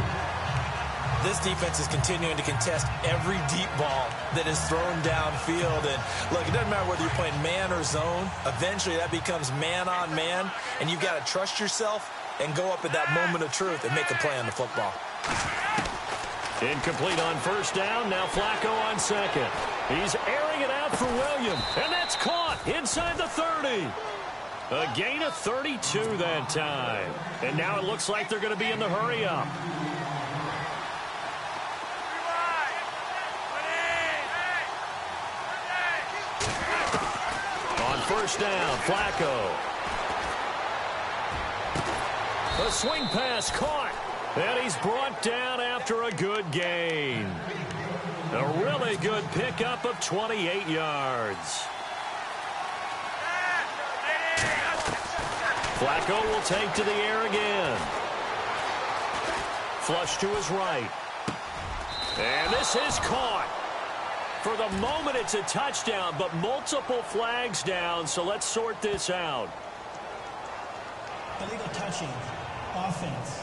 This defense is continuing to contest every deep ball that is thrown downfield. And, look, it doesn't matter whether you're playing man or zone. Eventually, that becomes man-on-man, and you've got to trust yourself and go up at that moment of truth and make a play on the football. Incomplete on 1st down. Now Flacco on 2nd. He's airing it out for Williams, and that's caught inside the 30. A gain of 32 that time. And now it looks like they're going to be in the hurry-up. On 1st down, Flacco. A swing pass caught. And he's brought down after a good gain. A really good pickup of 28 yards. Flacco will take to the air again. Flush to his right. And this is caught. For the moment, it's a touchdown, but multiple flags down, so let's sort this out. Illegal touching. Offense.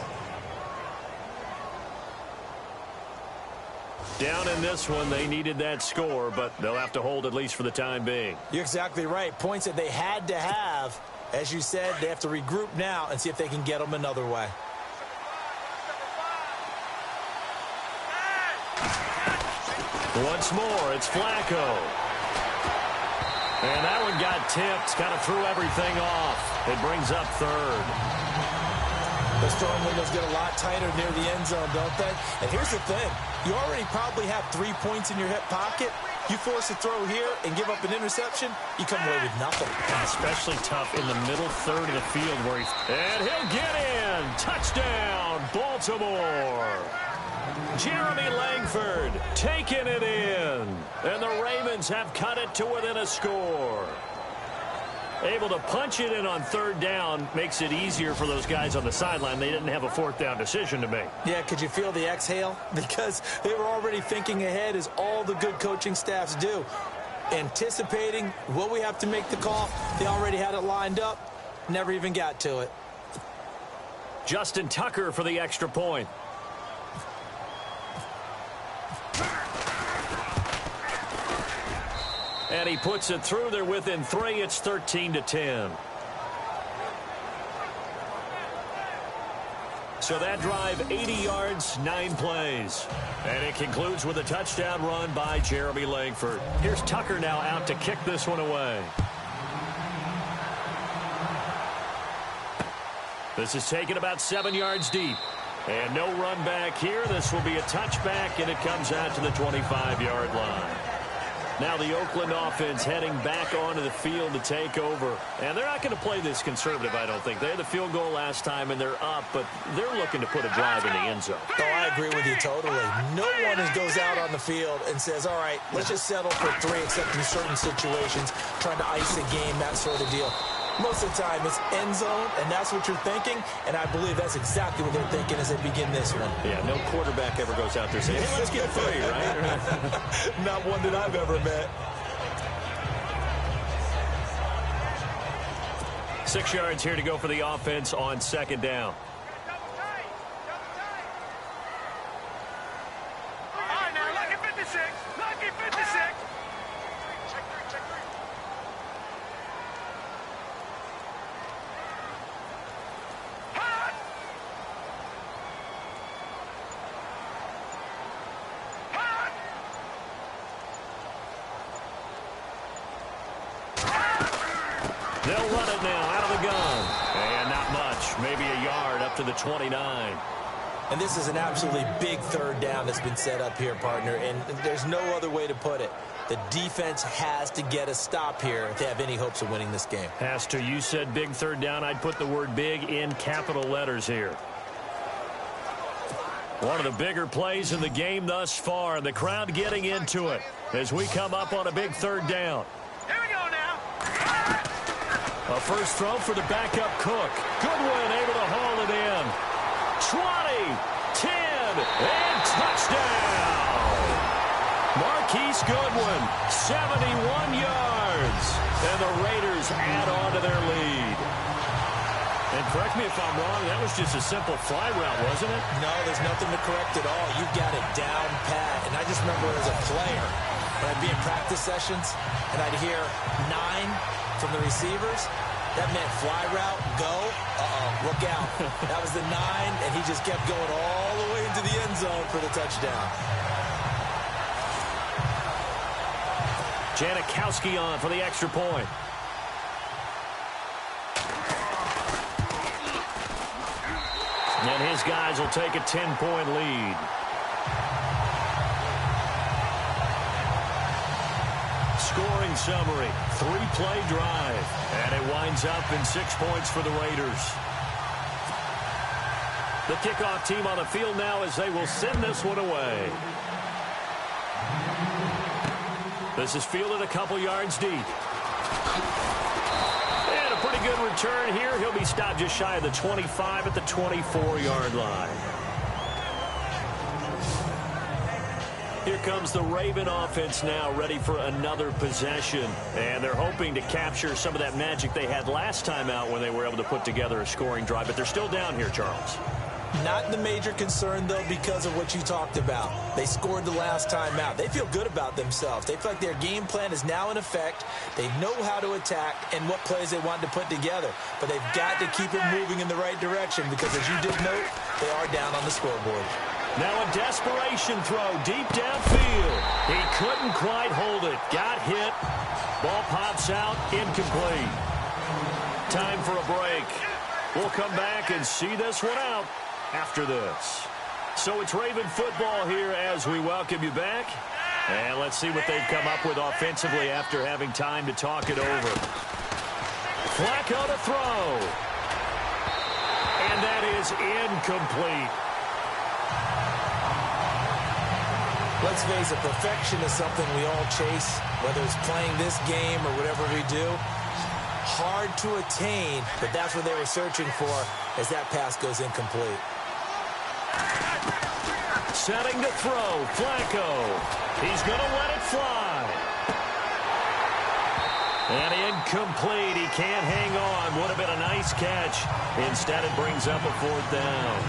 Down in this one, they needed that score, but they'll have to hold at least for the time being. You're exactly right. Points that they had to have. As you said, they have to regroup now and see if they can get them another way. Once more, it's Flacco. And that one got tipped, kind of threw everything off. It brings up 3rd. The throwing windows get a lot tighter near the end zone, don't they? And here's the thing. You already probably have 3 points in your hip pocket. You force a throw here and give up an interception, you come away with nothing. Especially tough in the middle 3rd of the field where he's... And he'll get in! Touchdown, Baltimore! Jeremy Langford taking it in. And the Ravens have cut it to within a score. Able to punch it in on 3rd down makes it easier for those guys on the sideline. They didn't have a 4th down decision to make. Yeah, could you feel the exhale? Because they were already thinking ahead, as all the good coaching staffs do. Anticipating, will we have to make the call? They already had it lined up. Never even got to it. Justin Tucker for the extra point. And he puts it through. They're within 3. It's 13-10. So that drive, 80 yards, 9 plays. And it concludes with a touchdown run by Jeremy Langford. Here's Tucker now out to kick this one away. This is taken about 7 yards deep. And no run back here. This will be a touchback, and it comes out to the 25-yard line. Now the Oakland offense heading back onto the field to take over. And they're not going to play this conservative, I don't think. They had the field goal last time, and they're up, but they're looking to put a drive in the end zone. Oh, I agree with you totally. No one goes out on the field and says, all right, let's just settle for 3, except in certain situations, trying to ice a game, that sort of deal. Most of the time, it's end zone, and that's what you're thinking, and I believe that's exactly what they're thinking as they begin this one. Yeah, no quarterback ever goes out there saying, hey, let's get 3, right? Not one that I've ever met. 6 yards here to go for the offense on second down. All right, now, lucky 56. Lucky 56. Check 3, check 3. They'll run it now out of the gun. And not much. Maybe a yard up to the 29. And this is an absolutely big third down that's been set up here, partner, and there's no other way to put it. The defense has to get a stop here if they have any hopes of winning this game. Has to. You said big third down. I'd put the word big in capital letters here. One of the bigger plays in the game thus far, and the crowd getting into it as we come up on a big third down. Here we go now. A first throw for the backup Cook. Goodwin able to haul it in. 20, 10, and touchdown. Marquise Goodwin, 71 yards. And the Raiders add on to their lead. And correct me if I'm wrong, that was just a simple fly route, wasn't it? No, there's nothing to correct at all. You've got it down pat. And I just remember as a player, when I'd be in practice sessions, and I'd hear 9 from the receivers, that meant fly route, go, look out. That was the 9, and he just kept going all the way into the end zone for the touchdown. Janikowski on for the extra point. And his guys will take a 10-point lead. Scoring summary, 3-play drive. And it winds up in 6 points for the Raiders. The kickoff team on the field now as they will send this one away. This is fielded a couple yards deep. And a pretty good return here. He'll be stopped just shy of the 25 at the 24-yard line. Here comes the Raven offense now, ready for another possession. And they're hoping to capture some of that magic they had last time out when they were able to put together a scoring drive. But they're still down here, Charles. Not the major concern, though, because of what you talked about. They scored the last time out. They feel good about themselves. They feel like their game plan is now in effect. They know how to attack and what plays they want to put together. But they've got to keep it moving in the right direction because, as you did note, they are down on the scoreboard. Now a desperation throw deep downfield. He couldn't quite hold it. Got hit. Ball pops out. Incomplete. Time for a break. We'll come back and see this one out after this. So it's Raven football here as we welcome you back. And let's see what they've come up with offensively after having time to talk it over. Flacco to throw. And that is incomplete. Let's face it, perfection is something we all chase, whether it's playing this game or whatever we do. Hard to attain, but that's what they were searching for as that pass goes incomplete. Setting to throw, Flacco. He's going to let it fly. And incomplete. He can't hang on. Would have been a nice catch. Instead, it brings up a 4th down.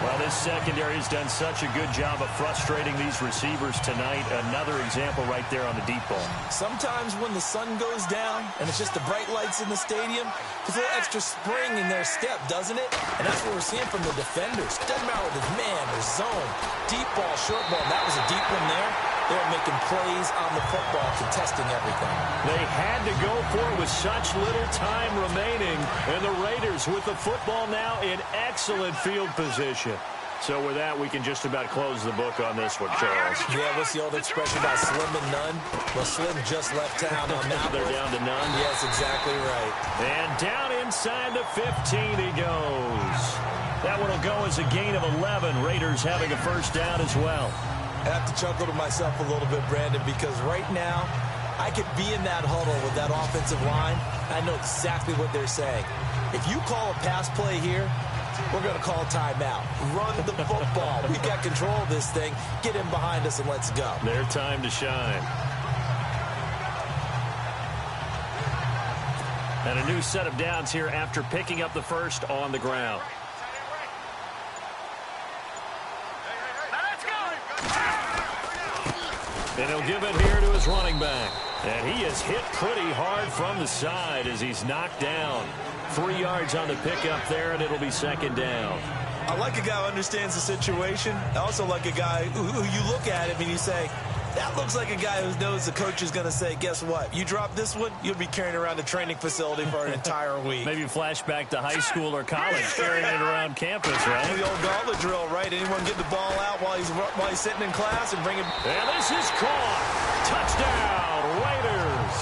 Well, this secondary has done such a good job of frustrating these receivers tonight. Another example right there on the deep ball. Sometimes when the sun goes down and it's just the bright lights in the stadium, there's a little extra spring in their step, doesn't it? And that's what we're seeing from the defenders. Doesn't matter whether it's man or zone. Deep ball, short ball. That was a deep one there. They're making plays on the football, contesting everything. They had to go for it with such little time remaining. And the Raiders with the football now in excellent field position. So with that, we can just about close the book on this one, Charles. Yeah, what's the old expression about slim and none? Well, Slim just left town on that. They're down to none? Yes, exactly right. And down inside the 15 he goes. That one will go as a gain of 11. Raiders having a first down as well. I have to chuckle to myself a little bit, Brandon, because right now, I could be in that huddle with that offensive line. I know exactly what they're saying. If you call a pass play here, we're going to call timeout. Run the football. We've got control of this thing. Get in behind us and let's go. Their time to shine. And a new set of downs here after picking up the first on the ground. And he'll give it here to his running back. And he is hit pretty hard from the side as he's knocked down. 3 yards on the pickup there, and it'll be second down. I like a guy who understands the situation. I also like a guy who you look at him and you say, that looks like a guy who knows the coach is going to say, guess what? You drop this one, you'll be carrying around the training facility for an entire week. Maybe flashback to high school or college, carrying it around campus, right? The old gauntlet drill, right? Anyone get the ball out while he's sitting in class and bring it. And this is caught. Touchdown, Raiders.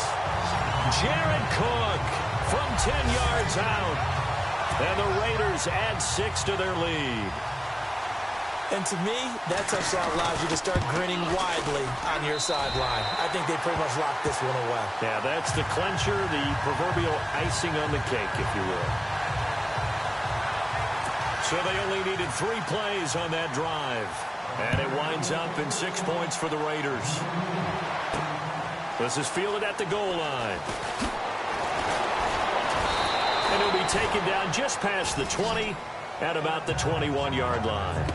Jared Cook from 10 yards out. And the Raiders add 6 to their lead. And to me, that touchdown allows you to start grinning widely on your sideline. I think they pretty much locked this one away. Yeah, that's the clincher, the proverbial icing on the cake, if you will. So they only needed 3 plays on that drive. And it winds up in 6 points for the Raiders. This is fielded at the goal line. And he'll be taken down just past the 20 at about the 21-yard line.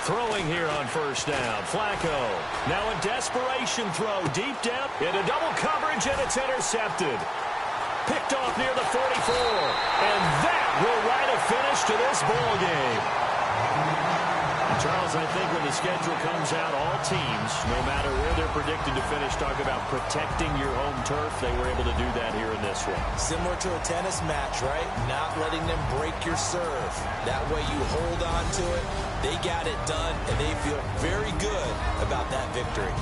Throwing here on first down. Flacco. Now a desperation throw deep down into double coverage, and it's intercepted. Picked off near the 44. And that will write a finish to this ball game. Charles, I think when the schedule comes out, all teams, no matter where they're predicted to finish, talk about protecting your home turf. They were able to do that here in this one. Similar to a tennis match, right? Not letting them break your serve. That way you hold on to it. They got it done, and they feel very good about that victory.